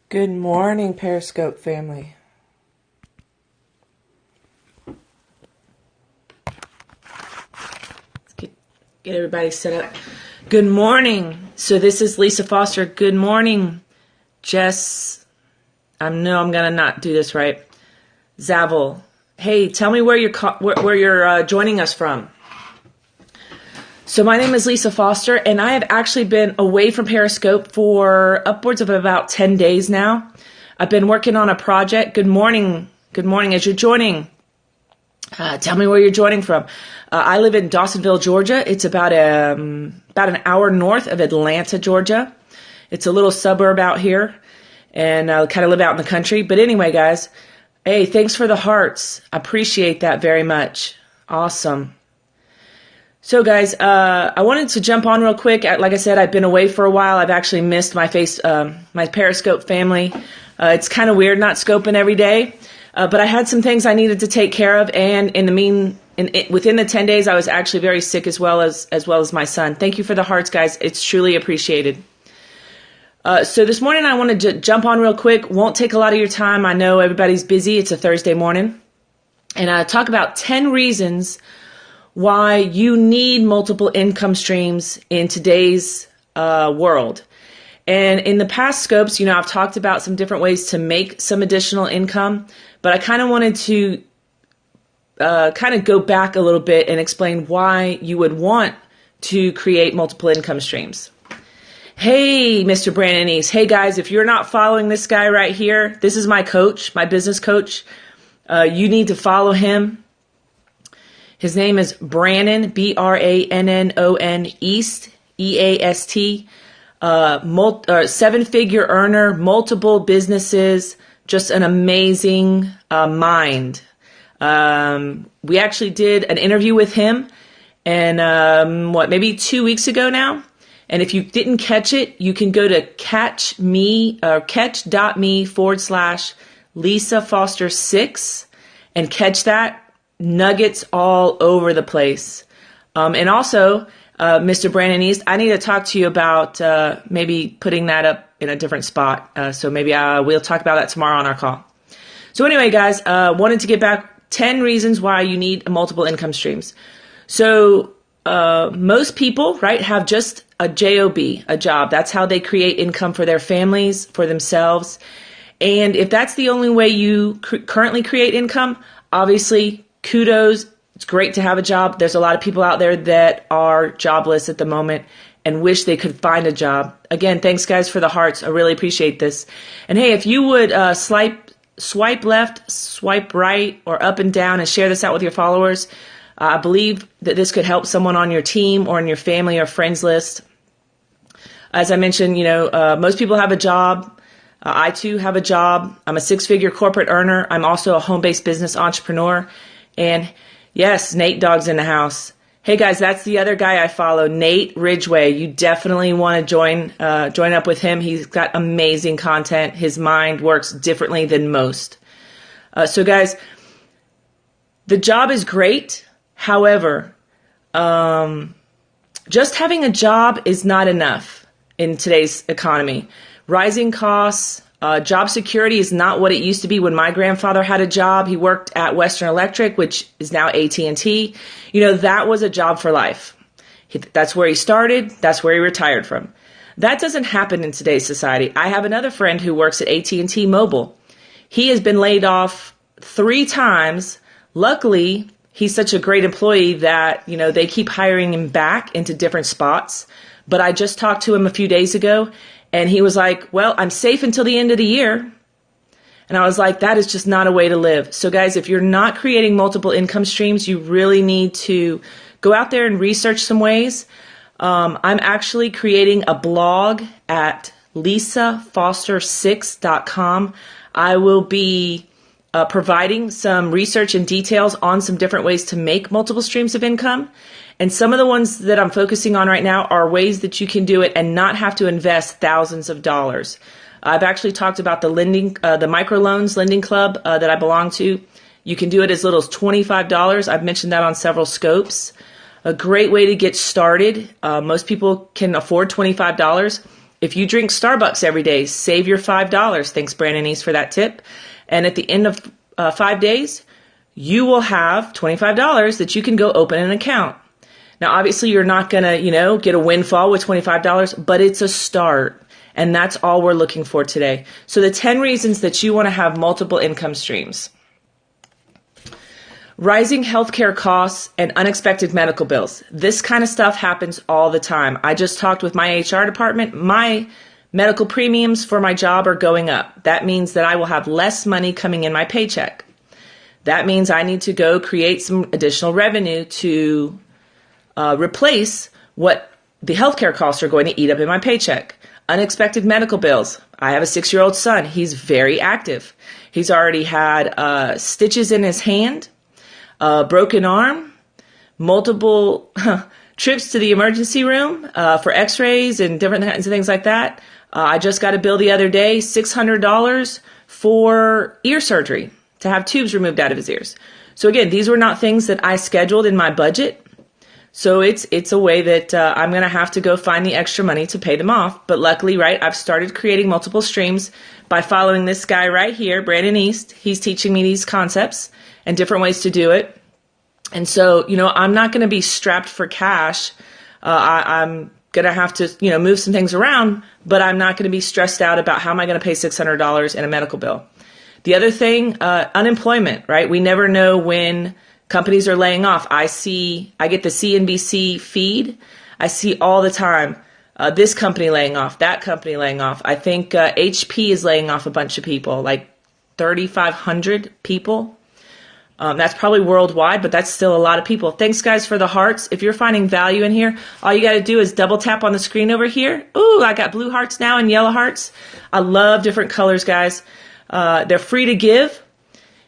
Good morning, Periscope family. Let's get everybody set up. Good morning. So this is Lisa Foster. Good morning, Jess. I'm gonna not do this right. Zavel. Hey, tell me where you're joining us from. So my name is Lisa Foster, and I have actually been away from Periscope for upwards of about 10 days now. I've been working on a project. Good morning. Good morning. As you're joining, tell me where you're joining from. I live in Dawsonville, Georgia. It's about an hour north of Atlanta, Georgia. It's a little suburb out here, and I kind of live out in the country. But anyway, guys, hey, thanks for the hearts. I appreciate that very much. Awesome. So guys, I wanted to jump on real quick. Like I said, I've been away for a while. I've actually missed my Periscope family. It's kind of weird not scoping every day, but I had some things I needed to take care of, and within the 10 days, I was actually very sick as well as my son. Thank you for the hearts, guys. It's truly appreciated. So this morning, I wanted to jump on real quick. Won't take a lot of your time. I know everybody's busy. It's a Thursday morning, and talk about 10 reasons why you need multiple income streams in today's world. And in the past scopes, I've talked about some different ways to make some additional income, but I kind of wanted to kind of go back a little bit and explain why you would want to create multiple income streams. Hey, Mr. Brandon East. Hey, guys, if you're not following this guy right here, this is my coach, my business coach. You need to follow him. His name is Brannon, Brannon East, EAST, 7-figure earner, multiple businesses, just an amazing mind. We actually did an interview with him, and maybe 2 weeks ago now. And if you didn't catch it, you can go to catch.me/Lisa Foster 6 and catch that. Nuggets all over the place. And also, Mr. Brandon East, I need to talk to you about maybe putting that up in a different spot. So maybe we'll talk about that tomorrow on our call. So anyway, guys, wanted to get back 10 reasons why you need multiple income streams. So most people, right, have just a job, a job. That's how they create income for their families, for themselves. And if that's the only way you currently create income, obviously, kudos. It's great to have a job. There's a lot of people out there that are jobless at the moment and wish they could find a job. Again, thanks, guys, for the hearts. I really appreciate this. And hey, if you would swipe left, swipe right, or up and down and share this out with your followers, I believe that this could help someone on your team or in your family or friends list. As I mentioned, most people have a job. I, too, have a job. I'm a 6-figure corporate earner. I'm also a home-based business entrepreneur. And yes, Nate Dogg's in the house. Hey, guys, that's the other guy I follow, Nate Ridgway. You definitely want to join up with him. He's got amazing content. His mind works differently than most. So, guys, the job is great. However, just having a job is not enough in today's economy. Rising costs, job security is not what it used to be when my grandfather had a job. He worked at Western Electric, which is now AT&T. That was a job for life. That's where he started. That's where he retired from. That doesn't happen in today's society. I have another friend who works at AT&T Mobile. He has been laid off 3 times. Luckily, he's such a great employee that, they keep hiring him back into different spots. But I just talked to him a few days ago, and he was like, well, I'm safe until the end of the year. And I was like, that is just not a way to live. So guys, if you're not creating multiple income streams, you really need to go out there and research some ways. I'm actually creating a blog at lisafoster6.com. I will be providing some research and details on some different ways to make multiple streams of income. And some of the ones that I'm focusing on right now are ways that you can do it and not have to invest thousands of dollars. I've actually talked about the microloans lending club that I belong to. You can do it as little as $25. I've mentioned that on several scopes. A great way to get started. Most people can afford $25. If you drink Starbucks every day, save your $5. Thanks, Brandon East, for that tip. And at the end of 5 days, you will have $25 that you can go open an account. Now, obviously, you're not going to, get a windfall with $25, but it's a start. And that's all we're looking for today. So the 10 reasons that you want to have multiple income streams. Rising healthcare costs and unexpected medical bills. This kind of stuff happens all the time. I just talked with my HR department. My medical premiums for my job are going up. That means that I will have less money coming in my paycheck. That means I need to go create some additional revenue to replace what the healthcare costs are going to eat up in my paycheck. Unexpected medical bills. I have a 6-year-old son. He's very active. He's already had stitches in his hand, a broken arm, multiple trips to the emergency room for x-rays and different kinds of things like that. I just got a bill the other day, $600 for ear surgery, to have tubes removed out of his ears. So again, these were not things that I scheduled in my budget. So it's a way that I'm going to have to go find the extra money to pay them off. But luckily, right, I've started creating multiple streams by following this guy right here, Brandon East. He's teaching me these concepts and different ways to do it. And so, I'm not going to be strapped for cash. I'm going to have to, move some things around, but I'm not going to be stressed out about how am I going to pay $600 in a medical bill. The other thing, unemployment, right? We never know when companies are laying off. I get the CNBC feed. I see all the time, this company laying off, that company laying off. I think HP is laying off a bunch of people, like 3,500 people. That's probably worldwide, but that's still a lot of people. Thanks, guys, for the hearts. If you're finding value in here, all you got to do is double tap on the screen over here. Ooh, I got blue hearts now and yellow hearts. I love different colors, guys. They're free to give.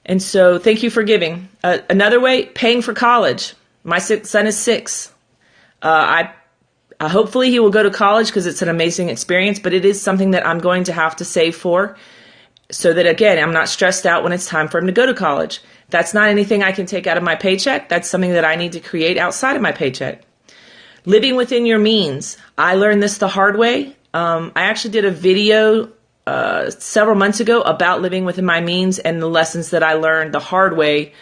And so thank you for giving. Another way, paying for college. My son is 6. Hopefully he will go to college because it's an amazing experience, but it is something that I'm going to have to save for so that, again, I'm not stressed out when it's time for him to go to college. That's not anything I can take out of my paycheck. That's something that I need to create outside of my paycheck. Living within your means. I learned this the hard way. I actually did a video several months ago about living within my means and the lessons that I learned the hard way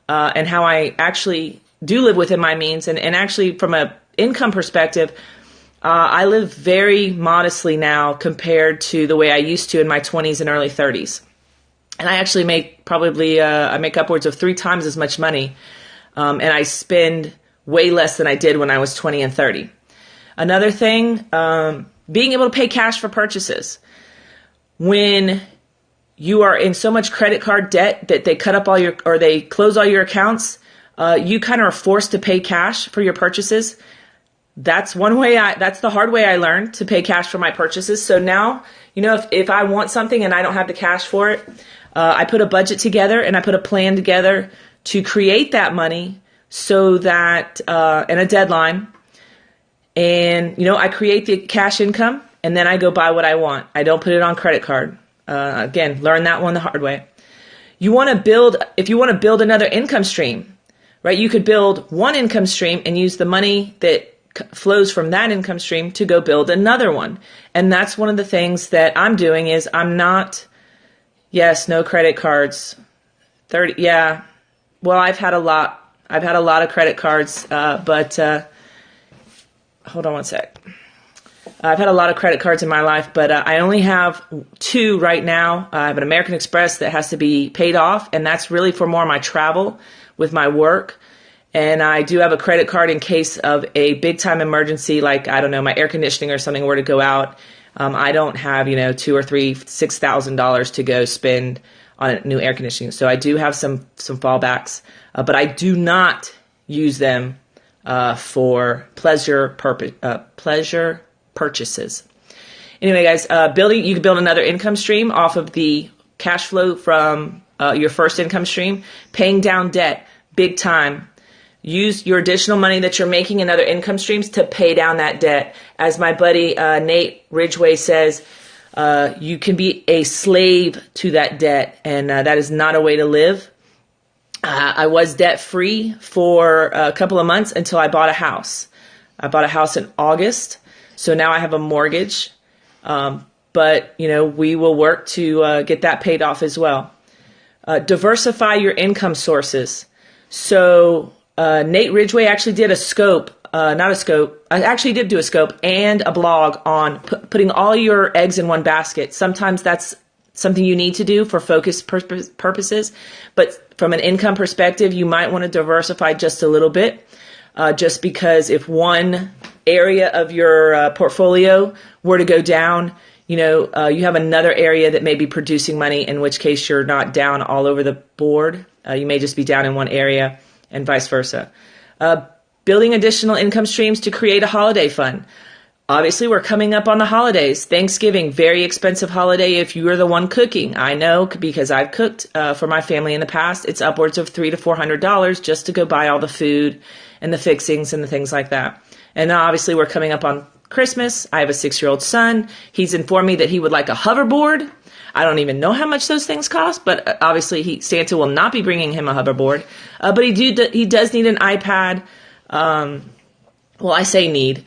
and how I actually do live within my means. And actually from an income perspective, I live very modestly now compared to the way I used to in my 20s and early 30s. And I actually make I make upwards of 3 times as much money. And I spend way less than I did when I was 20 and 30. Another thing, being able to pay cash for purchases. When you are in so much credit card debt that they cut up they close all your accounts, you kind of are forced to pay cash for your purchases. That's the hard way I learned to pay cash for my purchases. So now, if I want something and I don't have the cash for it, I put a budget together and I put a plan together to create that money so that, and a deadline. And, I create the cash income and then I go buy what I want. I don't put it on credit card. Again, learn that one the hard way. If you want to build another income stream, right? You could build one income stream and use the money that flows from that income stream to go build another one. And that's one of the things that I'm doing is no credit cards. 30. Yeah. Well, I've had a lot of credit cards, but hold on one sec. I've had a lot of credit cards in my life, but I only have 2 right now. I have an American Express that has to be paid off, and that's really for more of my travel with my work. And I do have a credit card in case of a big time emergency, like, I don't know, my air conditioning or something were to go out. I don't have, $2,000 or $6,000 to go spend on a new air conditioning. So I do have some fallbacks, but I do not use them for pleasure purchases. Anyway, guys, you can build another income stream off of the cash flow from your first income stream. Paying down debt, big time. Use your additional money that you're making in other income streams to pay down that debt. As my buddy Nate Ridgway says, you can be a slave to that debt, and that is not a way to live. I was debt-free for a couple of months until I bought a house. I bought a house in August, so now I have a mortgage. But, we will work to get that paid off as well. Diversify your income sources. So Nate Ridgway actually did a scope, not a scope. I actually did do a scope and a blog on putting all your eggs in one basket. Sometimes that's something you need to do for focus purposes. But from an income perspective, you might want to diversify just a little bit, just because if one area of your portfolio were to go down, you have another area that may be producing money, in which case you're not down all over the board. You may just be down in one area and vice versa. Building additional income streams to create a holiday fund. Obviously, we're coming up on the holidays. Thanksgiving, very expensive holiday if you are the one cooking. I know because I've cooked for my family in the past. It's upwards of $300 to $400 just to go buy all the food and the fixings and the things like that. And now obviously we're coming up on Christmas. I have a 6-year-old son. He's informed me that he would like a hoverboard. I don't even know how much those things cost, but obviously Santa will not be bringing him a hoverboard. But he does need an iPad. Well, I say need.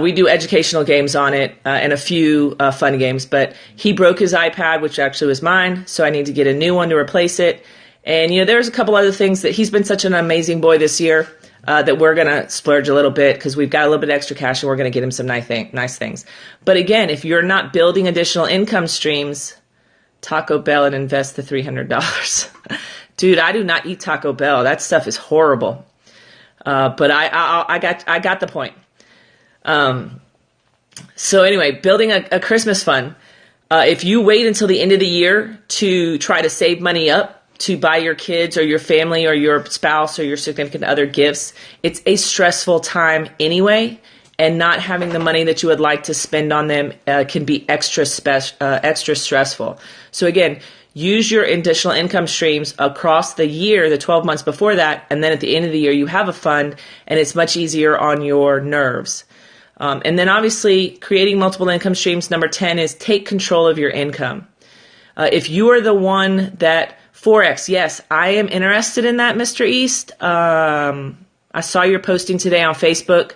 We do educational games on it and a few fun games, but he broke his iPad, which actually was mine, so I need to get a new one to replace it. And, there's a couple other things that he's been such an amazing boy this year that we're going to splurge a little bit because we've got a little bit extra cash and we're going to get him some nice things. But again, if you're not building additional income streams, Taco Bell and invest the $300. Dude, I do not eat Taco Bell. That stuff is horrible. But I got the point. So anyway, building a Christmas fund. If you wait until the end of the year to try to save money up to buy your kids or your family or your spouse or your significant other gifts, it's a stressful time anyway. And not having the money that you would like to spend on them can be extra stressful. So again, use your additional income streams across the year, the 12 months before that, and then at the end of the year, you have a fund, and it's much easier on your nerves. And then obviously, creating multiple income streams, number 10 is take control of your income. If you are the one that, Forex, yes, I am interested in that, Mr. East. I saw your posting today on Facebook.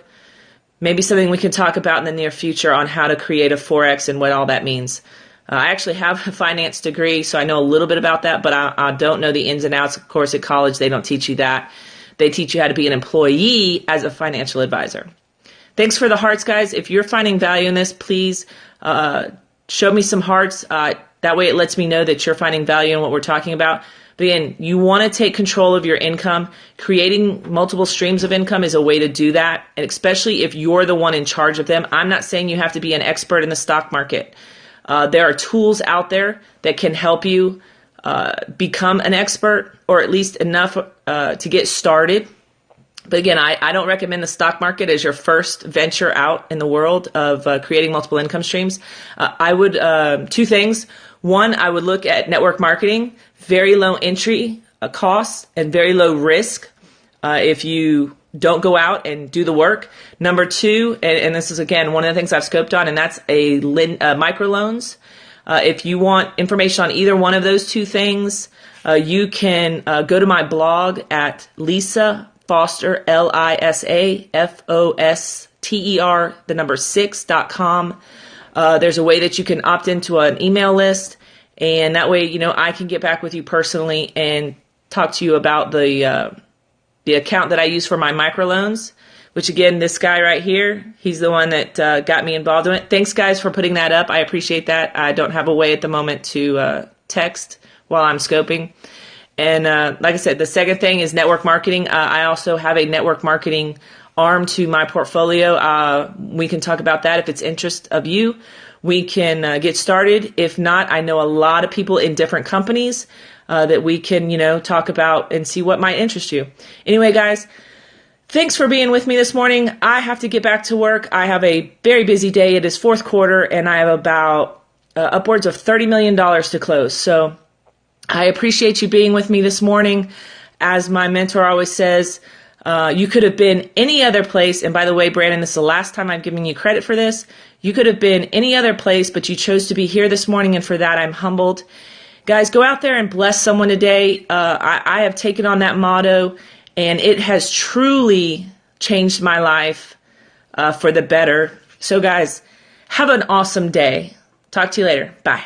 Maybe something we can talk about in the near future on how to create a Forex and what all that means. I actually have a finance degree, so I know a little bit about that, but I don't know the ins and outs. Of course, at college, they don't teach you that. They teach you how to be an employee as a financial advisor. Thanks for the hearts, guys. If you're finding value in this, please show me some hearts. That way it lets me know that you're finding value in what we're talking about. But again, you want to take control of your income. Creating multiple streams of income is a way to do that, and especially if you're the one in charge of them. I'm not saying you have to be an expert in the stock market. There are tools out there that can help you become an expert, or at least enough to get started. But again, I don't recommend the stock market as your first venture out in the world of creating multiple income streams. I would, two things. One, I would look at network marketing, very low entry costs and very low risk if you don't go out and do the work. Number two, and this is, again, one of the things I've scoped on, and that's microloans. If you want information on either one of those two things, you can go to my blog at Lisa Foster, LISAFOSTER, the number 6.com. There's a way that you can opt into an email list, and that way, I can get back with you personally and talk to you about the account that I use for my microloans, which again, this guy right here, he's the one that got me involved in it. Thanks, guys, for putting that up. I appreciate that. I don't have a way at the moment to text while I'm scoping. And like I said, the second thing is network marketing. I also have a network marketing arm to my portfolio. We can talk about that if it's interest of you. We can get started. If not, I know a lot of people in different companies that we can, talk about and see what might interest you. Anyway, guys, thanks for being with me this morning. I have to get back to work. I have a very busy day. It is fourth quarter, and I have about upwards of $30 million to close. So I appreciate you being with me this morning. As my mentor always says, you could have been any other place. And by the way, Brandon, this is the last time I'm giving you credit for this. You could have been any other place, but you chose to be here this morning, and for that, I'm humbled. Guys, go out there and bless someone today. I have taken on that motto, and it has truly changed my life for the better. So, guys, Have an awesome day. Talk to you later. Bye.